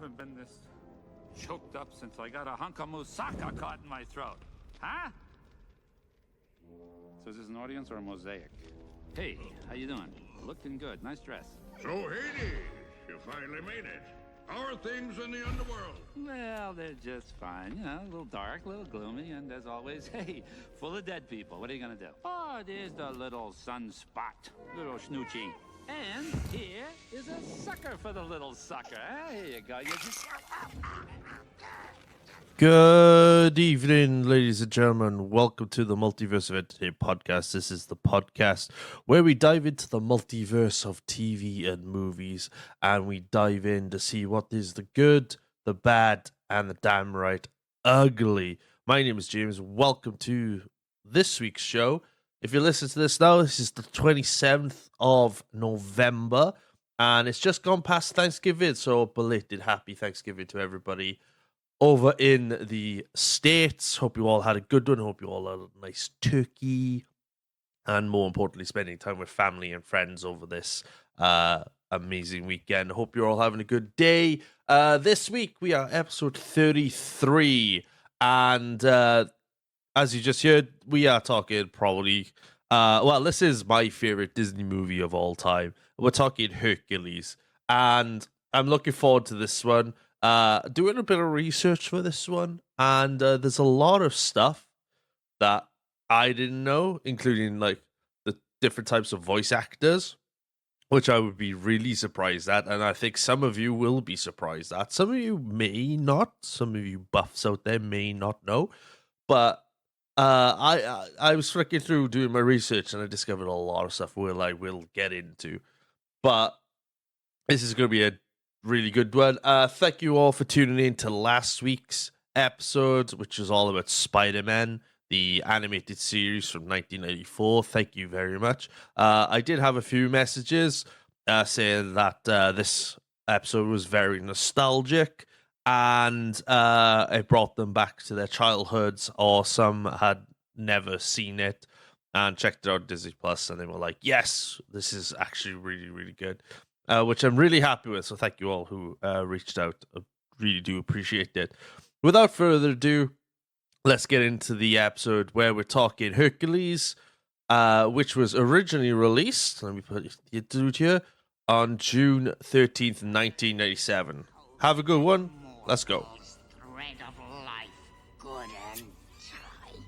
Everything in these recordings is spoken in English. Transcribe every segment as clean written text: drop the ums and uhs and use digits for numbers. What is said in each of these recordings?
haven't been this choked up since I got a hunk of moussaka caught in my throat. Huh? So is this an audience or a mosaic? Hey, how you doing? Looking good. Nice dress. So, Hades, you finally made it. How are things in the underworld? Well, they're just fine. You know, a little dark, a little gloomy, and as always, hey, full of dead people. What are you gonna do? Oh, there's the little sunspot. Little snoochie. And here is a sucker for the little sucker. Here you go. You just... Good evening, ladies and gentlemen. Welcome to the Multiverse of Entertainment podcast. This is the podcast where we dive into the multiverse of TV and movies, and we dive in to see what is the good, the bad, and the damn right ugly. My name is James. Welcome to this week's show. If you listen to this now, this is the 27th of November, and it's just gone past Thanksgiving, so belated happy Thanksgiving to everybody over in the States. Hope you all had a good one. Hope you all had a nice turkey. And more importantly, spending time with family and friends over this amazing weekend. Hope you're all having a good day. This week, we are episode 33. And as you just heard, we are talking probably... this is my favorite Disney movie of all time. We're talking Hercules. And I'm looking forward to this one. Doing a bit of research for this one, and there's a lot of stuff that I didn't know, including like the different types of voice actors, which I would be really surprised at, and I think some of you will be surprised at. Some of you may not. Some of you buffs out there may not know, but I was flicking through doing my research, and I discovered a lot of stuff I will get into, but this is going to be a really good one. Thank you all for tuning in to last week's episode, which was all about Spider-Man, the animated series from 1994. Thank you very much. I did have a few messages saying that this episode was very nostalgic and it brought them back to their childhoods, or some had never seen it and checked it out on Disney Plus, and they were like, yes, this is actually really, really good. Which I'm really happy with, so thank you all who reached out. I really do appreciate it. Without further ado, let's get into the episode where we're talking Hercules, which was originally released, let me put it through here, on June 13th, 1997. Have a good one. Let's go. Thread of life, good and tight.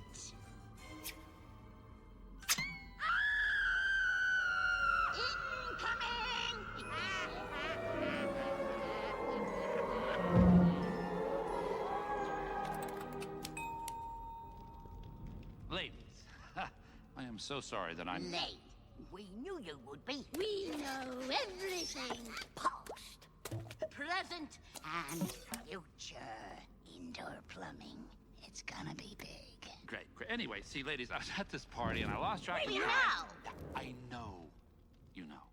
Ladies, I am so sorry that I'm... Late. We knew you would be. We know everything. Past, present, and future. Indoor plumbing. It's gonna be big. Great. Anyway, see, ladies, I was at this party and I lost track of You time. know. I know. You know.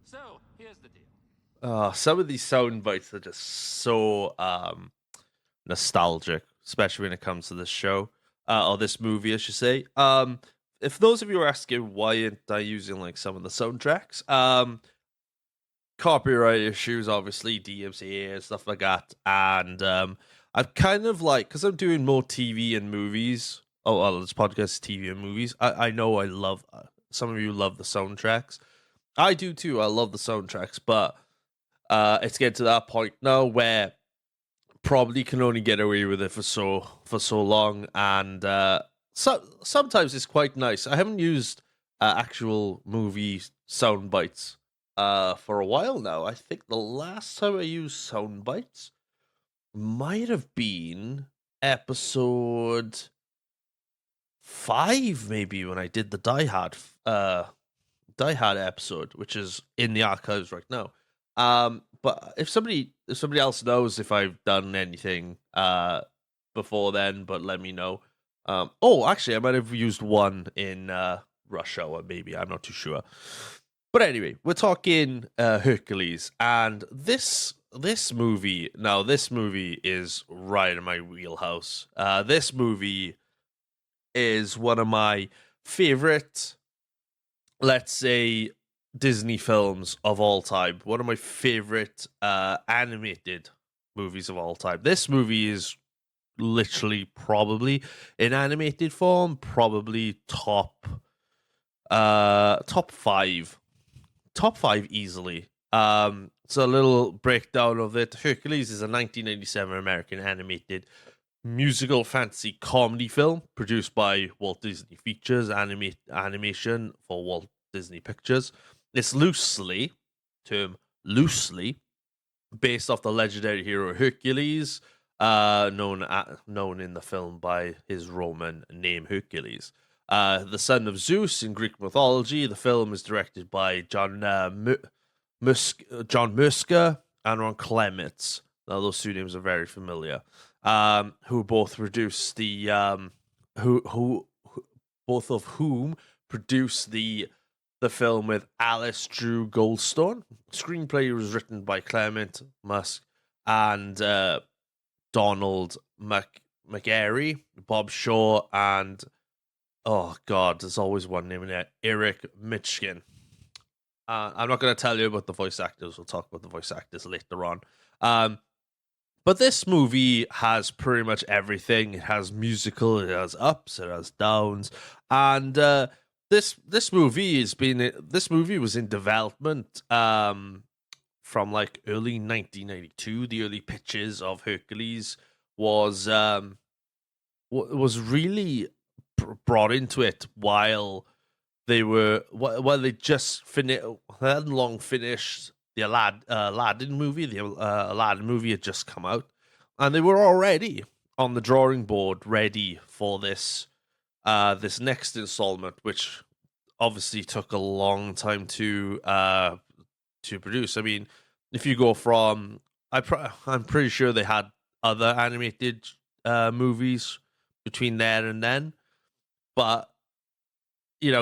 So, here's the deal. Some of these sound bites are just so nostalgic, especially when it comes to this show, or this movie, I should say. If those of you are asking why aren't I using like some of the soundtracks, copyright issues, obviously, DMCA and stuff like that, and I'm kind of like, because I'm doing more TV and movies. Oh, well, this podcast is TV and movies. I know I love, some of you love the soundtracks. I do too. I love the soundtracks, but it's getting to that point now where probably can only get away with it for so long, and sometimes it's quite nice. I haven't used actual movie sound bites for a while now. I think the last time I used sound bites might have been episode 5, maybe, when I did the Die Hard episode, which is in the archives right now. But if somebody else knows if I've done anything before then, but let me know. Actually, I might have used one in Rush Hour, maybe. I'm not too sure. But anyway, we're talking Hercules, and this movie is right in my wheelhouse. This movie is one of my favorite, let's say, Disney films of all time. One of my favorite animated movies of all time. This movie is literally probably in animated form, probably top five. Top five easily. So a little breakdown of it. Hercules is a 1987 American animated musical fantasy comedy film produced by Walt Disney Features Animation for Walt Disney Pictures. It's loosely based off the legendary hero Hercules, known in the film by his Roman name Hercules. The son of Zeus in Greek mythology. The film is directed by John Musker and Ron Clements. Now those two names are very familiar. Who both produced the both of whom produced the film with Alice Drew Goldstone. Screenplay was written by Clement Musk and Donald McGarry, Bob Shaw, and oh god, there's always one name in there, Eric Mitchkin. I'm not going to tell you about the voice actors. We'll talk about the voice actors later on. But this movie has pretty much everything. It has musical, it has ups, it has downs, and this movie was in development from like early 1992. The early pitches of Hercules was really brought into it while they hadn't long finished the Aladdin movie. The Aladdin movie had just come out, and they were already on the drawing board, ready for this next installment, which obviously took a long time to produce. I mean, if you go from, I'm pretty sure they had other animated movies between there and then, but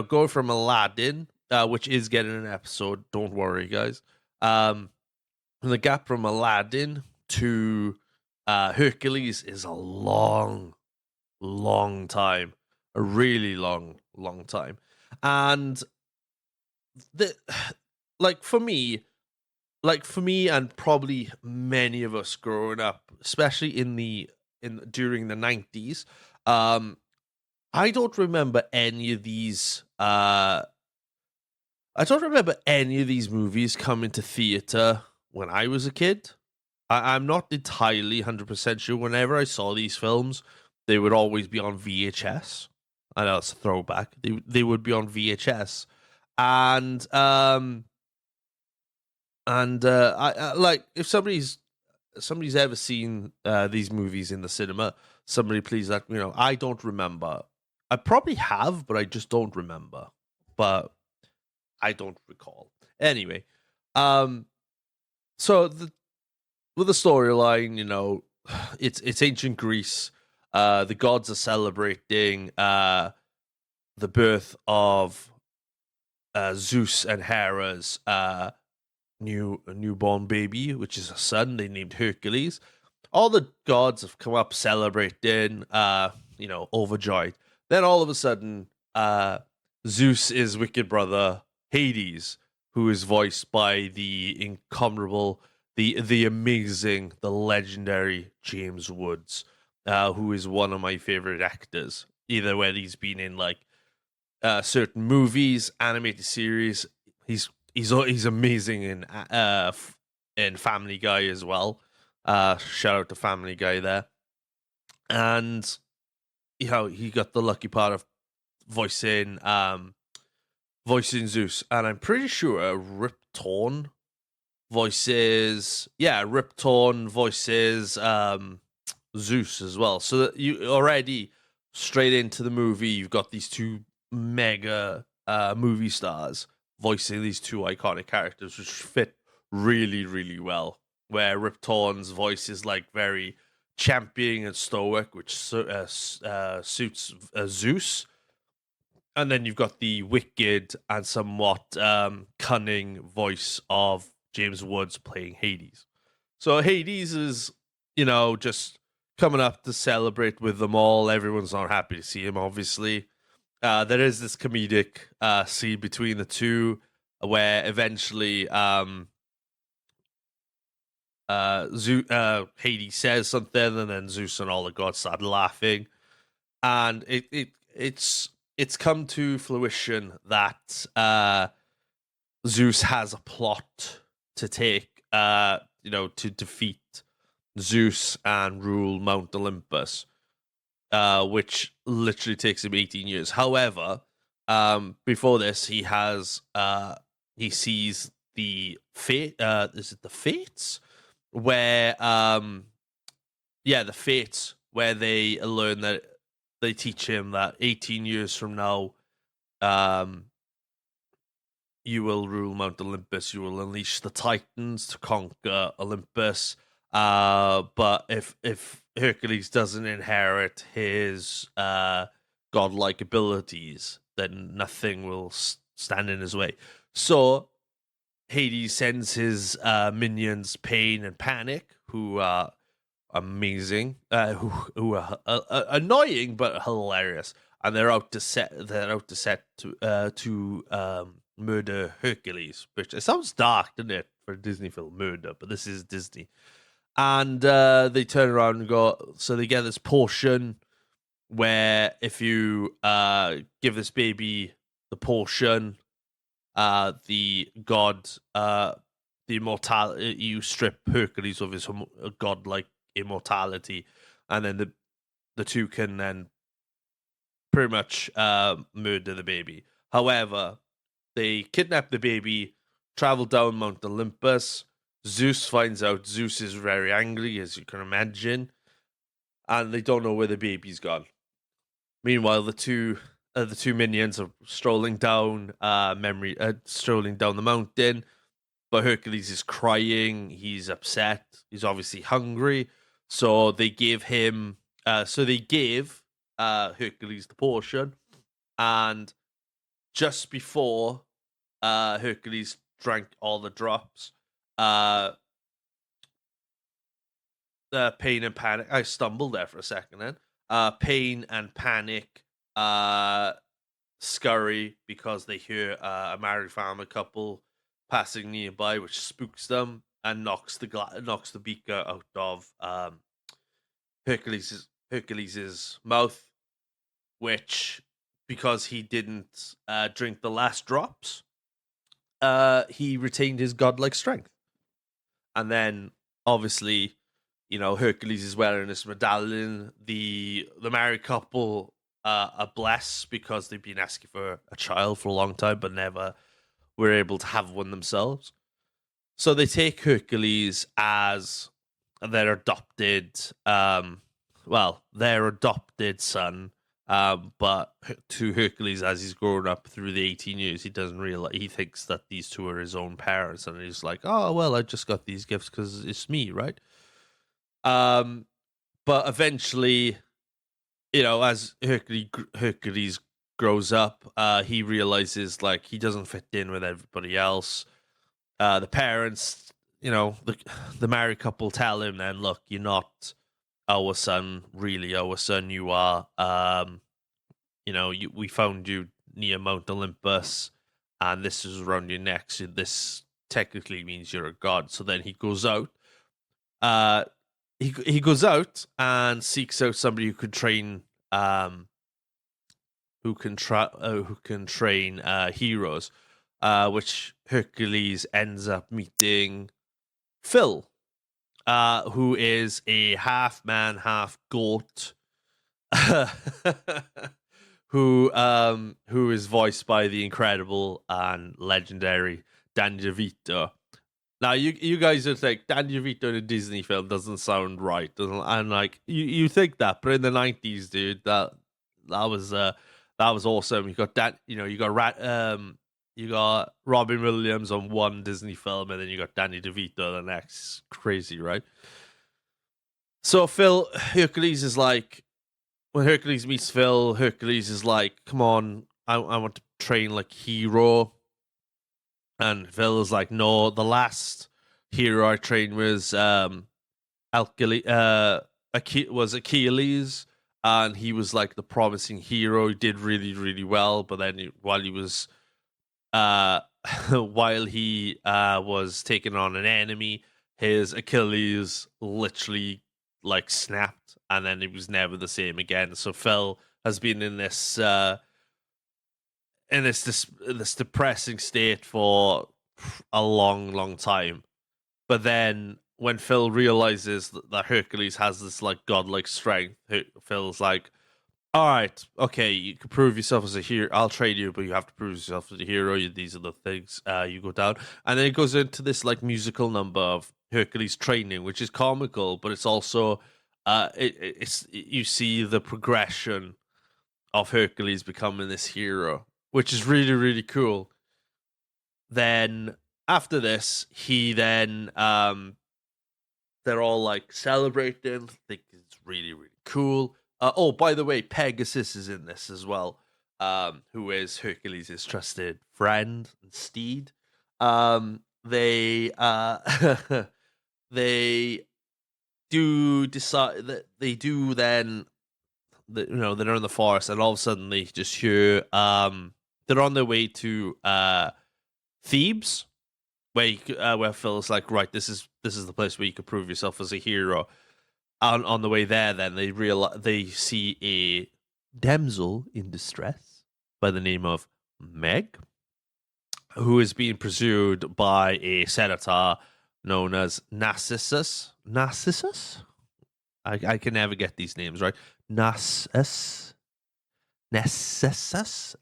go from Aladdin, which is getting an episode. Don't worry, guys. The gap from Aladdin to Hercules is a long time, a really long time, and for me, and probably many of us growing up, especially during the 90s, I don't remember any of these. I don't remember any of these movies coming to theater when I was a kid. I'm not entirely 100% sure. Whenever I saw these films, they would always be on VHS. I know it's a throwback. They would be on VHS, and I like, if somebody's ever seen these movies in the cinema, somebody please let me know. I don't remember. I probably have, but I just don't remember. But I don't recall. Anyway, so with the storyline, it's ancient Greece. The gods are celebrating the birth of Zeus and Hera's newborn baby, which is a son. They named Hercules. All the gods have come up celebrating, overjoyed. Then all of a sudden, Zeus' wicked brother Hades, who is voiced by the incomparable, the amazing, the legendary James Woods, who is one of my favorite actors. Either whether he's been in like certain movies, animated series, he's amazing in Family Guy as well. Shout out to Family Guy there, and he got the lucky part of voicing Zeus, and I'm pretty sure Rip Torn voices Zeus as well. So that you already straight into the movie, you've got these two mega movie stars voicing these two iconic characters, which fit really, really well. Where Rip Torn's voice is like very championing and stoic, which suits Zeus. And then you've got the wicked and somewhat cunning voice of James Woods playing Hades. So Hades is, just coming up to celebrate with them all. Everyone's not happy to see him, obviously. There is this comedic scene between the two. where eventually Hades says something, and then Zeus and all the gods start laughing, and it's come to fruition that Zeus has a plot to take, to defeat Zeus and rule Mount Olympus, which literally takes him 18 years. However, before this, he sees the fate. Is it the fates? Where the fates, where they learn that they teach him that 18 years from now, you will rule Mount Olympus. You will unleash the Titans to conquer Olympus. But if Hercules doesn't inherit his godlike abilities, then nothing will stand in his way. So Hades sends his minions Pain and Panic, who are amazing, who are annoying but hilarious, and they're out to set to murder Hercules. Which it sounds dark, doesn't it, for a Disney film, murder? But this is Disney, and they turn around and go. So they get this potion where if you give this baby the potion, the god, the immortality, you strip Hercules of his godlike immortality, and then the two can then pretty much murder the baby. However, they kidnap the baby, travel down Mount Olympus. Zeus finds out. Zeus is very angry, as you can imagine, and they don't know where the baby's gone. Meanwhile, the two minions are strolling down strolling down the mountain, but Hercules is crying. He's upset. He's obviously hungry. So they give him. Hercules the potion, and just before Hercules drank all the drops, the Pain and Panic. I stumbled there for a second. Then Pain and Panic scurry because they hear a married family couple passing nearby, which spooks them and knocks the beaker out of Hercules's mouth, which, because he didn't drink the last drops, he retained his godlike strength. And then, obviously, Hercules is wearing this medallion. The married couple are blessed because they've been asking for a child for a long time, but never were able to have one themselves. So they take Hercules as their adopted, their adopted son. But to Hercules, as he's grown up through the 18 years, he doesn't realize, he thinks that these two are his own parents, and he's like, oh, well, I just got these gifts because it's me, right? But eventually, as Hercules grows up, he realizes, like, he doesn't fit in with everybody else. The parents, the married couple tell him then, look, you're not our son, really our son. You are, we found you near Mount Olympus, and this is around your neck. So this technically means you're a god. So then he goes out. He goes out and seeks out somebody who could train, heroes. Which Hercules ends up meeting Phil, who is a half man, half goat, who is voiced by the incredible and legendary Danny DeVito. Now, you guys are like, Danny DeVito in a Disney film doesn't sound right, and like you think that, but in the 90s, dude, that was awesome. You got you got Robin Williams on one Disney film, and then you got Danny DeVito the next. Crazy, right? So Hercules is like, when Hercules meets Phil, Hercules is like, come on, I want to train like hero. And Phil is like, no, the last hero I trained was Achilles, and he was like the promising hero. He did really, really well, but then while he was while he was taking on an enemy, his Achilles literally like snapped, and then it was never the same again. So Phil has been in this this depressing state for a long time. But then when Phil realizes that Hercules has this like godlike strength, Phil's like, all right, okay, you can prove yourself as a hero. I'll trade you, but you have to prove yourself as a hero. These are the things you go down. And then it goes into this like musical number of Hercules training, which is comical, but it's also it's you see the progression of Hercules becoming this hero, which is really cool. Then after this, he then they're all like celebrating. I think it's really cool. Oh, by the way, Pegasus is in this as well, who is Hercules' trusted friend and steed. They they do decide that they do then. They're in the forest, and all of a sudden they just hear they're on their way to Thebes, where Phil's like, right, this is the place where you could prove yourself as a hero. On the way there, then they see a damsel in distress by the name of Meg, who is being pursued by a senator known as Narcissus. Narcissus? I can never get these names right. Nessus. Nessus.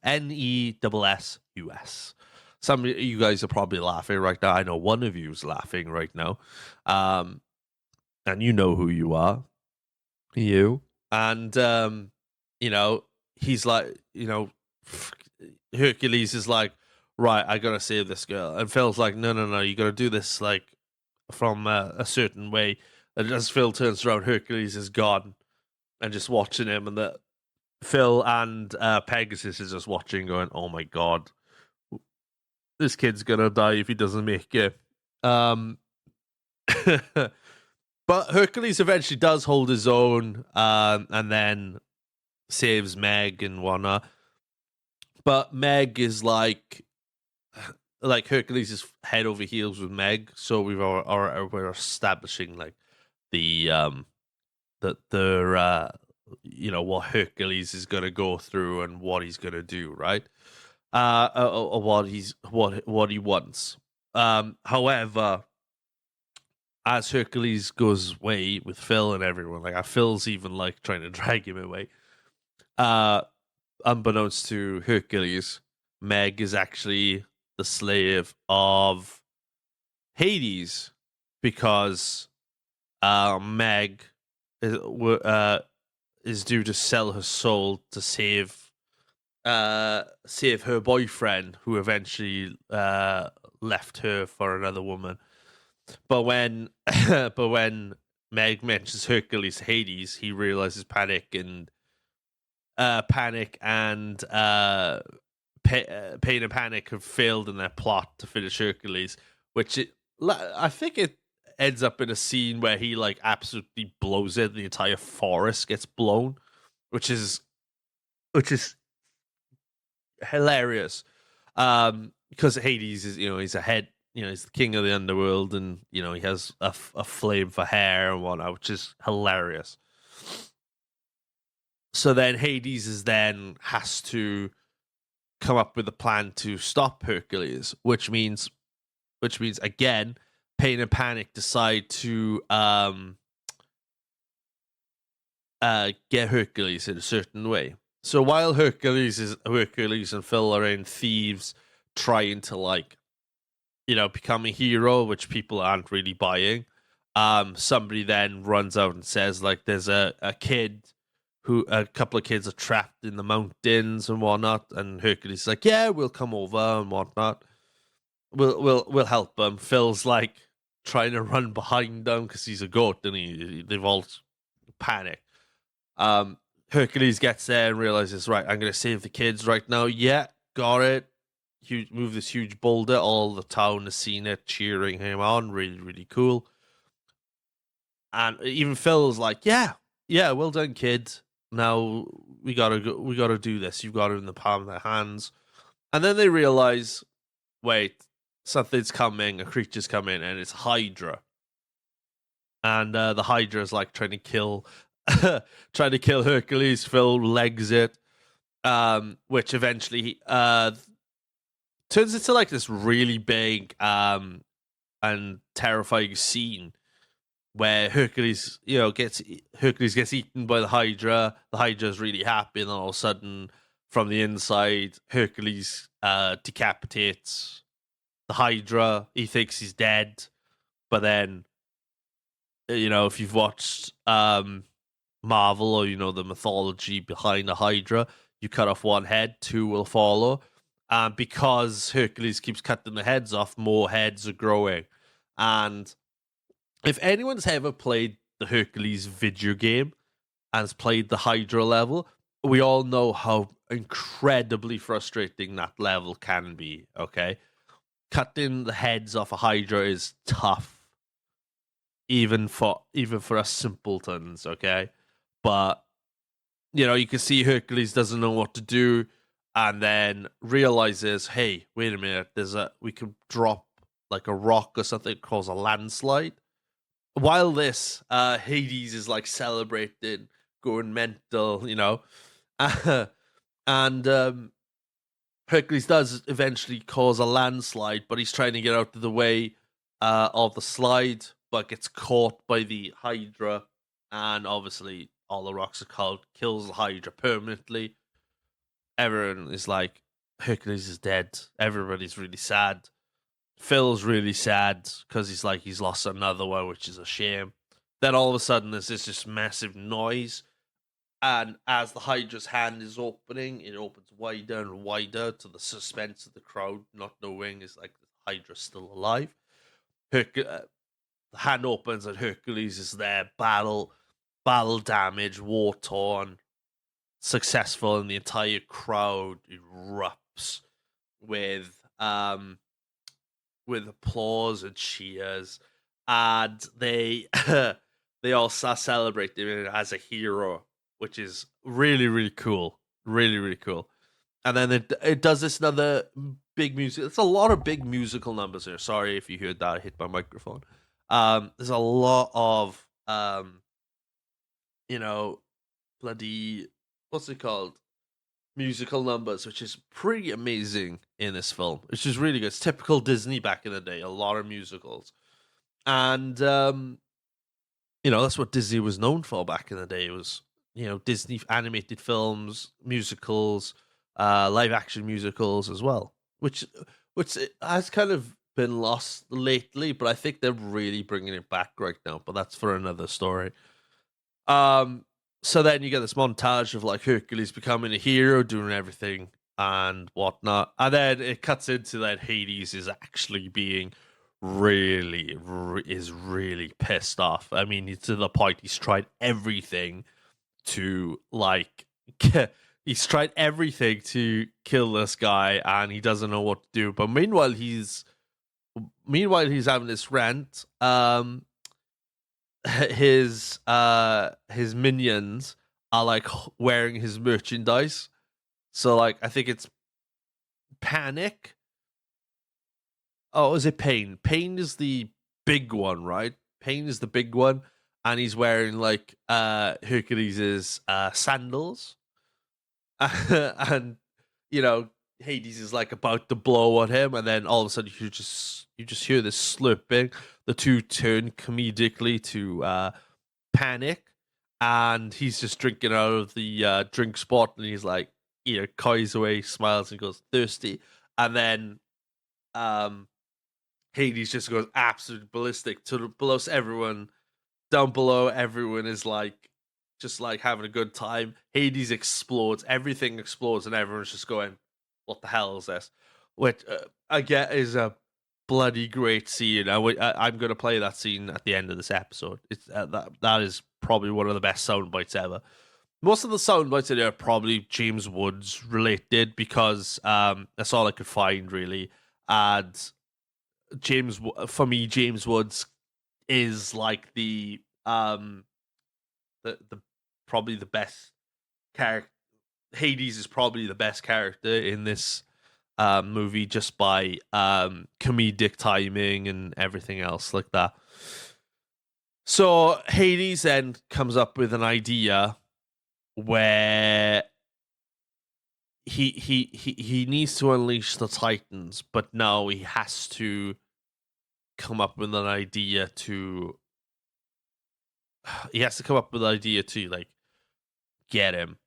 Some of you guys are probably laughing right now. I know one of you is laughing right now. And you know who you are. You. And, he's like, Hercules is like, right, I gotta save this girl. And Phil's like, no, you gotta do this, like, from a certain way. And as Phil turns around, Hercules is gone and just watching him. And Phil and Pegasus is just watching, going, oh my God, this kid's gonna die if he doesn't make it. But Hercules eventually does hold his own, and then saves Meg and whatnot. But Meg is like Hercules is head over heels with Meg, so we're establishing like the what Hercules is gonna go through and what he's gonna do, right? Or what he wants. However, as Hercules goes away with Phil and everyone, like Phil's even like trying to drag him away. Unbeknownst to Hercules, Meg is actually the slave of Hades, because Meg is due to sell her soul to save her boyfriend, who eventually left her for another woman. But when Meg mentions Hercules to Hades, he realizes Panic and Pain and Panic have failed in their plot to finish Hercules, I think it ends up in a scene where he like absolutely blows it. The entire forest gets blown, which is hilarious. Because Hades is, he's a head. He's the king of the underworld, and he has a flame for hair and whatnot, which is hilarious. So then Hades has to come up with a plan to stop Hercules, which means again, Pain and Panic decide to get Hercules in a certain way. So while Hercules and Phil are in Thebes trying to become a hero, which people aren't really buying, somebody then runs out and says there's a couple of kids are trapped in the mountains and whatnot, and Hercules is like, yeah, we'll come over and whatnot. We'll help them. Phil's like trying to run behind them because he's a goat, and they've all panicked. Hercules gets there and realizes, right, I'm going to save the kids right now. Yeah, got it. Move this huge boulder. All the town has seen it, cheering him on. Really cool. And even Phil's like, yeah, well done, kid. Now we gotta do this. You've got it in the palm of their hands. And then they realize wait, something's coming, a creature's coming, and it's Hydra. And the Hydra is like trying to kill Hercules. Phil legs it, which eventually turns into like this really big and terrifying scene where Hercules gets eaten by the Hydra. The Hydra is really happy, and then all of a sudden, from the inside, Hercules decapitates the Hydra. He thinks he's dead, but then, if you've watched Marvel, or the mythology behind the Hydra, you cut off one head, two will follow. Because Hercules keeps cutting the heads off, more heads are growing. And if anyone's ever played the Hercules video game and has played the Hydra level, we all know how incredibly frustrating that level can be, okay? Cutting the heads off a Hydra is tough, even for us simpletons, okay? But, you can see Hercules doesn't know what to do, and then realizes, hey, wait a minute, we could drop like a rock or something, cause a landslide. While this, Hades is like celebrating, going mental, and Hercules does eventually cause a landslide, but he's trying to get out of the way of the slide, but gets caught by the Hydra, and obviously all the rocks are cold, kills the Hydra permanently. Everyone is like, Hercules is dead. Everybody's really sad. Phil's really sad because he's lost another one, which is a shame. Then all of a sudden there's this just massive noise, and as the Hydra's hand is opening, it opens wider and wider to the suspense of the crowd, not knowing is like the Hydra's still alive. The hand opens and Hercules is there, battle damage, war torn, successful, and the entire crowd erupts with applause and cheers, and they they all start celebrating him as a hero, which is really, really cool. Really, really cool. And then it does this another big music. It's a lot of big musical numbers here. Sorry if you heard that. I hit my microphone. There's a lot of bloody, what's it called? Musical numbers, which is pretty amazing in this film, which is really good. It's typical Disney back in the day, a lot of musicals. And, that's what Disney was known for back in the day. It was, Disney animated films, musicals, live action musicals as well, which has kind of been lost lately, but I think they're really bringing it back right now, but that's for another story. So then you get this montage of like Hercules becoming a hero, doing everything and whatnot, and then it cuts into that Hades is actually being really pissed off. I mean, to the point he's tried everything to he's tried everything to kill this guy, and he doesn't know what to do. But meanwhile he's having this rant. His minions are like wearing his merchandise. So like I think it's Panic. Oh, is it Pain? Pain is the big one, right? Pain is the big one, and he's wearing like Hercules's sandals. And Hades is like about to blow on him, and then all of a sudden you just hear this slurping. The two turn comedically to Panic, and he's just drinking out of the drink spot, and he's like, coys away, smiles, and goes thirsty, and then Hades just goes absolutely ballistic to below everyone. Down below, everyone is like just like having a good time. Hades explodes, everything explodes, and everyone's just going, "What the hell is this?" Which I get is a bloody great scene. I'm going to play that scene at the end of this episode. It's that is probably one of the best sound bites ever. Most of the sound bites in there are probably James Woods related because that's all I could find really. And James Woods is like the probably the best character. Hades is probably the best character in this movie just by comedic timing and everything else like that. So Hades then comes up with an idea where he needs to unleash the Titans, but now he has to come up with an idea to like get him.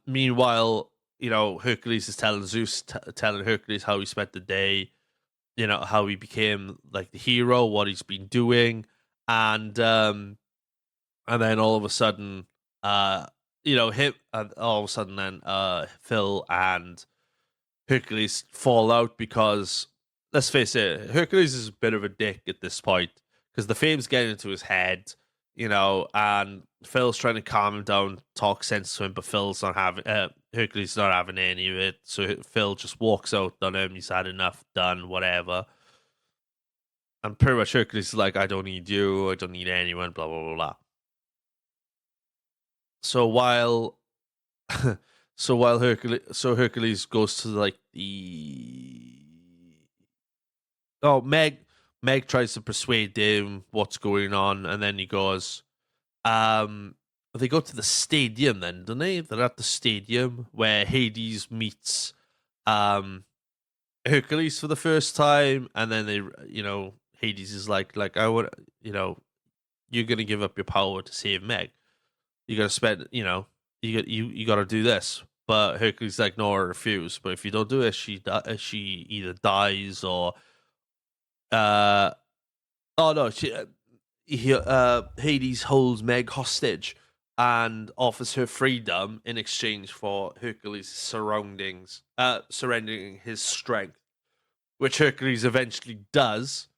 Meanwhile, Hercules is telling Zeus, telling Hercules how he spent the day, how he became like the hero, what he's been doing, and then all of a sudden, him, and all of a sudden, then Phil and Hercules fall out because, let's face it, Hercules is a bit of a dick at this point because the fame's getting into his head, and Phil's trying to calm him down, talk sense to him, but Hercules not having any of it. So Phil just walks out on him. He's had enough, done, whatever. And pretty much Hercules is like, I don't need you, I don't need anyone, blah, blah, blah, blah. So while Hercules goes to like Meg tries to persuade him what's going on, and then he goes, they go to the stadium then, don't they? They're at the stadium where Hades meets Hercules for the first time, and then Hades is like I would, you're gonna give up your power to save Meg. You gotta spend, you gotta do this. But Hercules like, no, I refuse. But if you don't do it, she either dies or Hades holds Meg hostage and offers her freedom in exchange for Hercules' surrendering his strength, which Hercules eventually does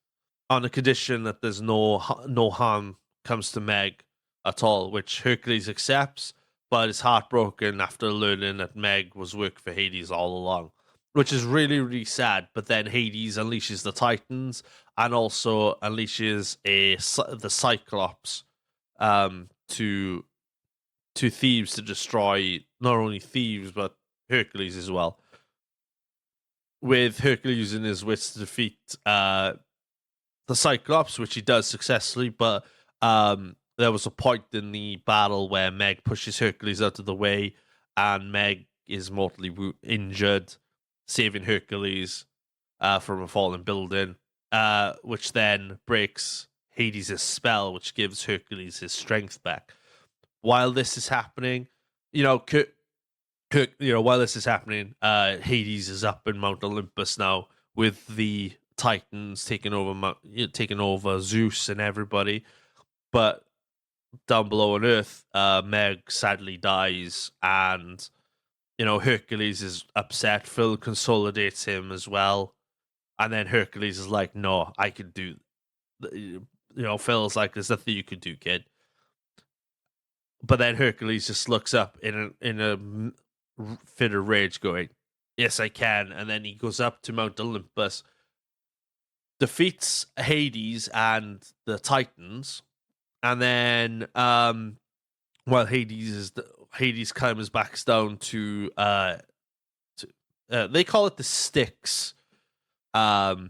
on the condition that there's no harm comes to Meg at all, which Hercules accepts, but is heartbroken after learning that Meg was working for Hades all along, which is really, really sad. But then Hades unleashes the Titans and also unleashes the Cyclops to Thebes to destroy not only Thebes but Hercules as well. With Hercules using his wits to defeat the Cyclops, which he does successfully, but there was a point in the battle where Meg pushes Hercules out of the way, and Meg is mortally injured, saving Hercules from a falling building, which then breaks Hades' spell, which gives Hercules his strength back. While this is happening, Hades is up in Mount Olympus now with the Titans taking over Zeus and everybody, but down below on Earth, Meg sadly dies, and Hercules is upset. Phil consolidates him as well, and then Hercules is like, "No, I can do." Phil's like, "There's nothing you can do, kid." But then Hercules just looks up in a fit of rage, going, "Yes, I can." And then he goes up to Mount Olympus, defeats Hades and the Titans. And then, while Hades climbs back down to they call it the Styx. They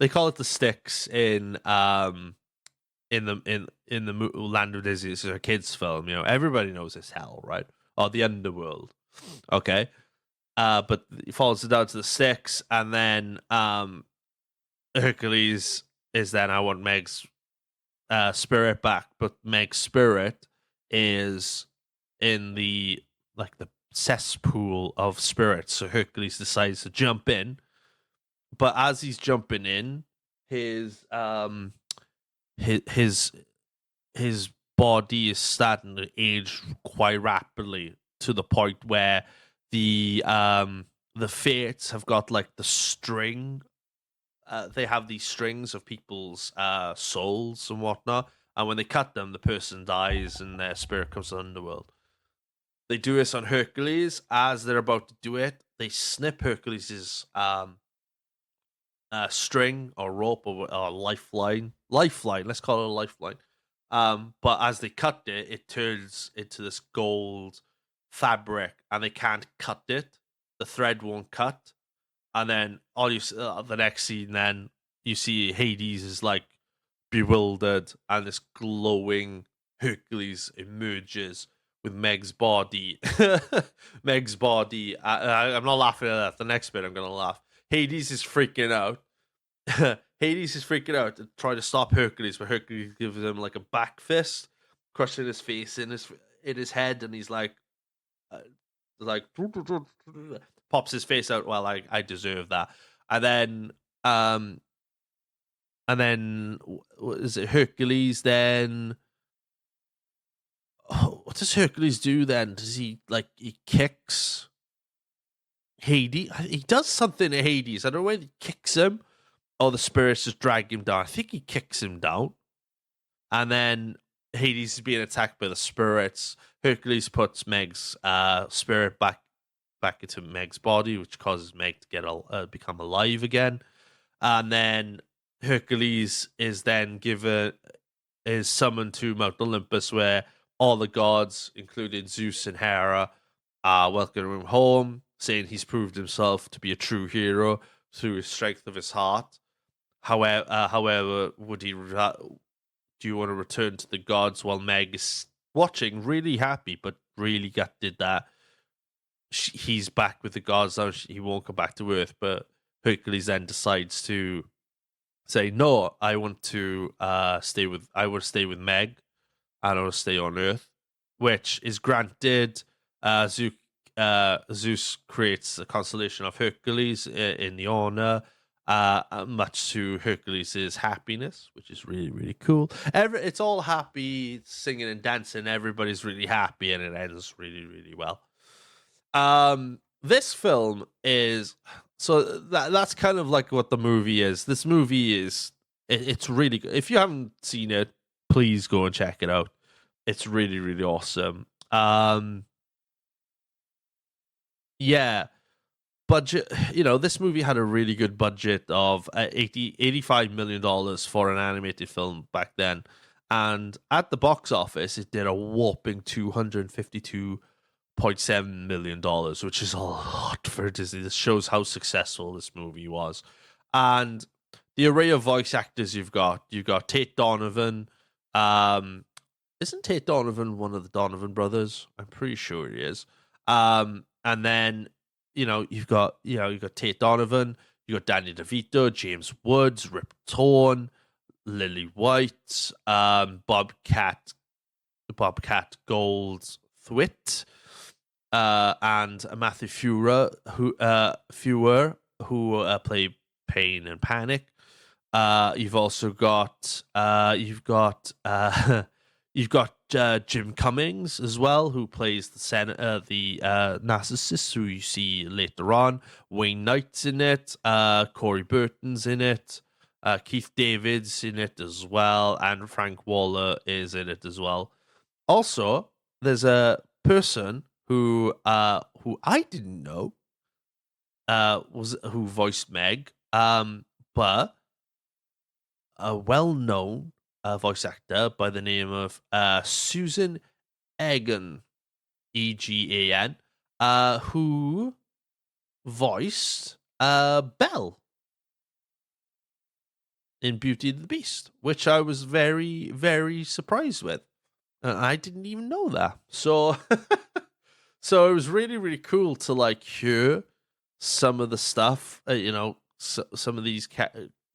call it the Styx in the Land of Disney. It's a kids' film. Everybody knows it's hell, right? Or the underworld. Okay, but he falls down to the Styx, and then Hercules is then, I want Meg's spirit back, but Meg's spirit is in the cesspool of spirits. So Hercules decides to jump in, but as he's jumping in, his body is starting to age quite rapidly to the point where the fates have got like the string. They have these strings of people's souls and whatnot, and when they cut them, the person dies and their spirit comes to the underworld. They do this on Hercules. As they're about to do it, they snip Hercules' string or rope or lifeline. Let's call it a lifeline. But as they cut it, it turns into this gold fabric, and they can't cut it. the thread won't cut, and then all you the next scene, then you see Hades is like bewildered, and this glowing Hercules emerges with Meg's body. Meg's body. I'm not laughing at that. The next bit, I'm gonna laugh. Hades is freaking out. Hades is freaking out to try to stop Hercules, but Hercules gives him like a back fist, crushing his face in his head, and he's like pops his face out. Well, I deserve that. And then what is it? Hercules then. Oh, what does Hercules do then? Does he he kicks Hades? He does something to Hades. I don't know whether he kicks him or the spirits just drag him down. I think he kicks him down. And then Hades is being attacked by the spirits. Hercules puts Meg's spirit back into Meg's body, which causes Meg to get become alive again. And then Hercules is then summoned to Mount Olympus, where all the gods, including Zeus and Hera, welcome him home, saying he's proved himself to be a true hero through the strength of his heart. However, do you want to return to the gods while Meg is watching, really happy, but really gutted that he's back with the gods now? He won't come back to Earth, but Hercules then decides to say, no, I want to stay with Meg, and I want to stay on Earth, which is granted. Zeus creates a constellation of Hercules in the honor, much to Hercules' happiness, which is really, really cool. It's all happy, singing and dancing. Everybody's really happy, and it ends really, really well. This film is that's kind of like what the movie is. This movie is it's really good. If you haven't seen it, please go and check it out. It's really, really awesome. Yeah. Budget, this movie had a really good budget of $85 million for an animated film back then. And at the box office, it did a whopping $252.7 million, which is a lot for Disney. This shows how successful this movie was. And the array of voice actors you've got Tate Donovan. Isn't Tate Donovan one of the Donovan brothers? I'm pretty sure he is. And then you've got Tate Donovan, you got Danny DeVito, James Woods, Rip Torn, Lily White, Bobcat Goldthwait, and Matthew Fewer, who play Pain and Panic. You've also got Jim Cummings as well, who plays the narcissist, who you see later on. Wayne Knight's in it. Corey Burton's in it. Keith David's in it as well, and Frank Waller is in it as well. Also, there's a person who I didn't know who voiced Meg, but a well-known voice actor by the name of Susan Egan, Egan, who voiced Belle in Beauty and the Beast, which I was very, very surprised with. I didn't even know that. So, so it was really, really cool to hear some of the stuff. Some of these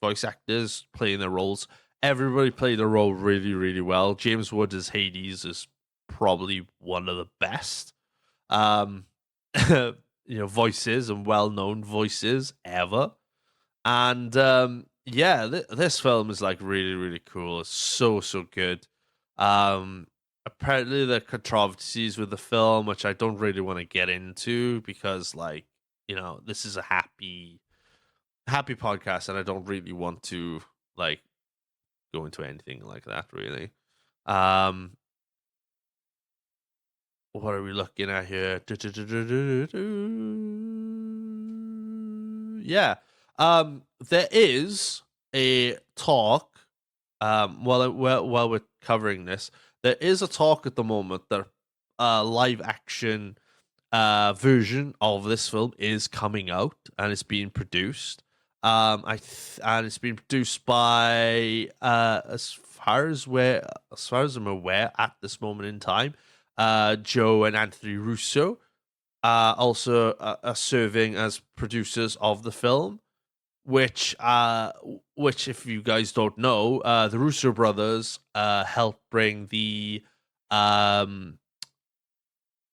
voice actors playing their roles. Everybody played their role really, really well. James Woods as Hades is probably one of the best, voices and well-known voices ever. And this film is really, really cool. It's so, so good. Apparently, there are controversies with the film, which I don't really want to get into because, this is a happy podcast, and I don't really want to go into anything like that, really. What are we looking at here? Yeah. There is a talk, while we're covering this, there is a talk at the moment that live action version of this film is coming out and it's being produced. And it's been produced by as far as I'm aware at this moment in time, Joe and Anthony Russo also are serving as producers of the film. Which if you guys don't know, the Russo brothers helped bring the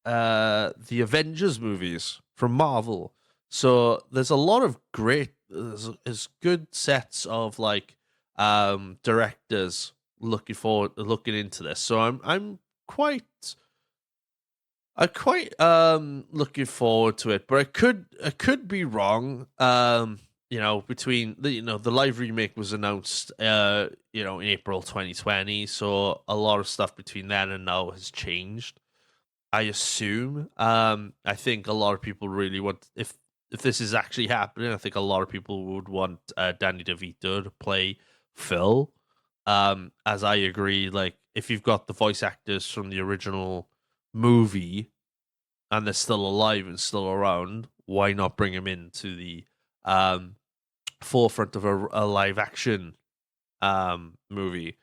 Avengers movies from Marvel. So there's a lot of great, there's good sets of like directors looking into this. So I'm quite looking forward to it, but I could be wrong. Between the live remake was announced in April 2020, so a lot of stuff between then and now has changed, I assume. I think a lot of people really want, if this is actually happening, I think a lot of people would want Danny DeVito to play Phil. As I agree, like if you've got the voice actors from the original movie and they're still alive and still around, why not bring them into the forefront of a live action movie?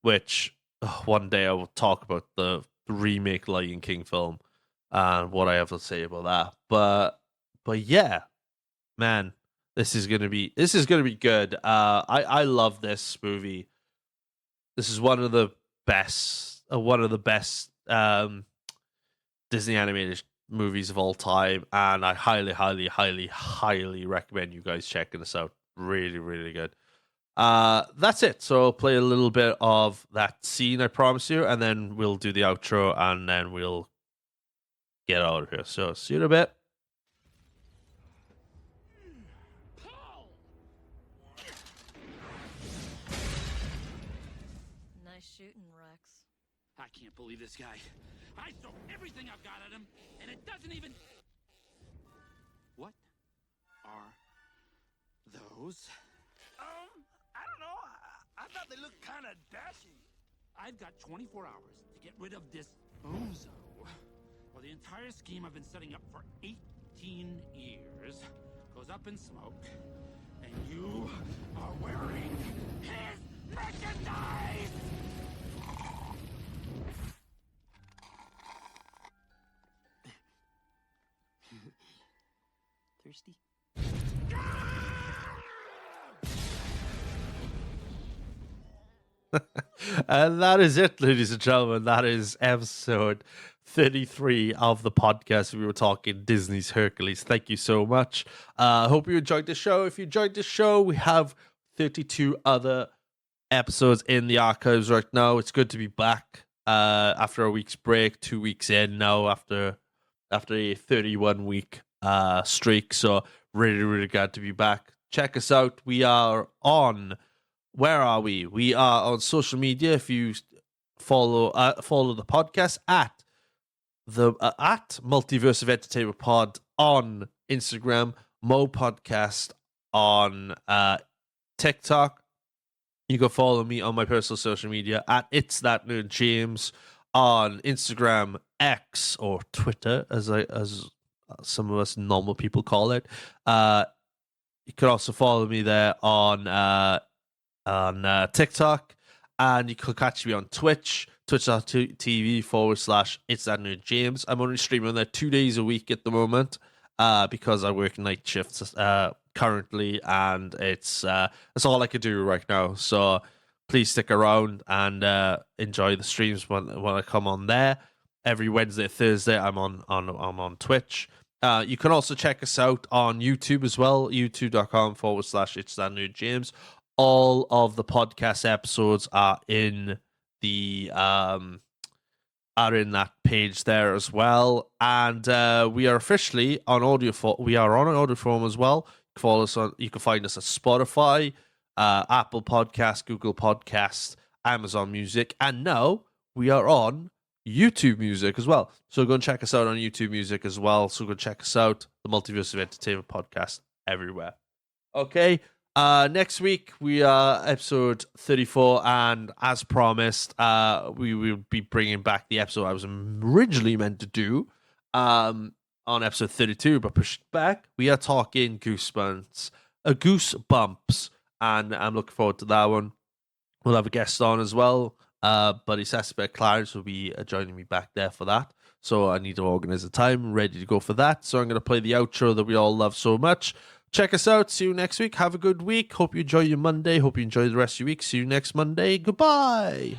Which one day I will talk about the remake Lion King film and what I have to say about that. But yeah, man, this is gonna be good. I love this movie. This is one of the best Disney animated movies of all time, and I highly, highly, highly, highly recommend you guys checking this out. Really, really good. That's it. So I'll play a little bit of that scene, I promise you, and then we'll do the outro, and then we'll get out of here. So see you in a bit. Nice shooting, Rex. I can't believe this guy. I throw everything I've got at him, and it doesn't even... What are those? I don't know. I thought they looked kind of dashing. I've got 24 hours to get rid of this bozo. Well, the entire scheme I've been setting up for 18 years goes up in smoke, and you are wearing his merchandise! Thirsty? And that is it, ladies and gentlemen. That is episode 33 of the podcast. We were talking Disney's Hercules. Thank you so much. I hope you enjoyed the show. If you enjoyed the show, we have 32 other episodes in the archives right now. It's good to be back after a week's break, 2 weeks in now after a 31-week streak. So really, really glad to be back. Check us out. We are on... Where are we? We are on social media. If you follow the podcast at Multiverse of Entertainment Pod on Instagram, Mo Podcast on TikTok. You can follow me on my personal social media at ItzThatNerdJames on Instagram, X, or Twitter, as some of us normal people call it. You can also follow me there on TikTok, and you can catch me on Twitch, twitch.tv/ItzThatNerdJames. I'm only streaming there 2 days a week at the moment because I work night shifts currently, and it's all I could do right now. So please stick around and enjoy the streams when I come on there. Every Wednesday, Thursday, I'm on Twitch. You can also check us out on YouTube as well, youtube.com/ItzThatNerdJames. All of the podcast episodes are in the that page there as well, and we are officially on audio. We are on an audio form as well. Follow us on. You can find us at Spotify, Apple Podcast, Google Podcast, Amazon Music, and now we are on YouTube Music as well. So go and check us out on YouTube Music as well. So go and check us out, the Multiverse of Entertainment Podcast, everywhere. Okay. Next week we are episode 34, and as promised, we will be bringing back the episode I was originally meant to do on episode 32, but pushed back. We are talking Goosebumps, and I'm looking forward to that one. We'll have a guest on as well. But it's Aspect Clarence will be joining me back there for that. So I need to organize a time, ready to go for that. So I'm going to play the outro that we all love so much. Check us out. See you next week. Have a good week. Hope you enjoy your Monday. Hope you enjoy the rest of your week. See you next Monday. Goodbye.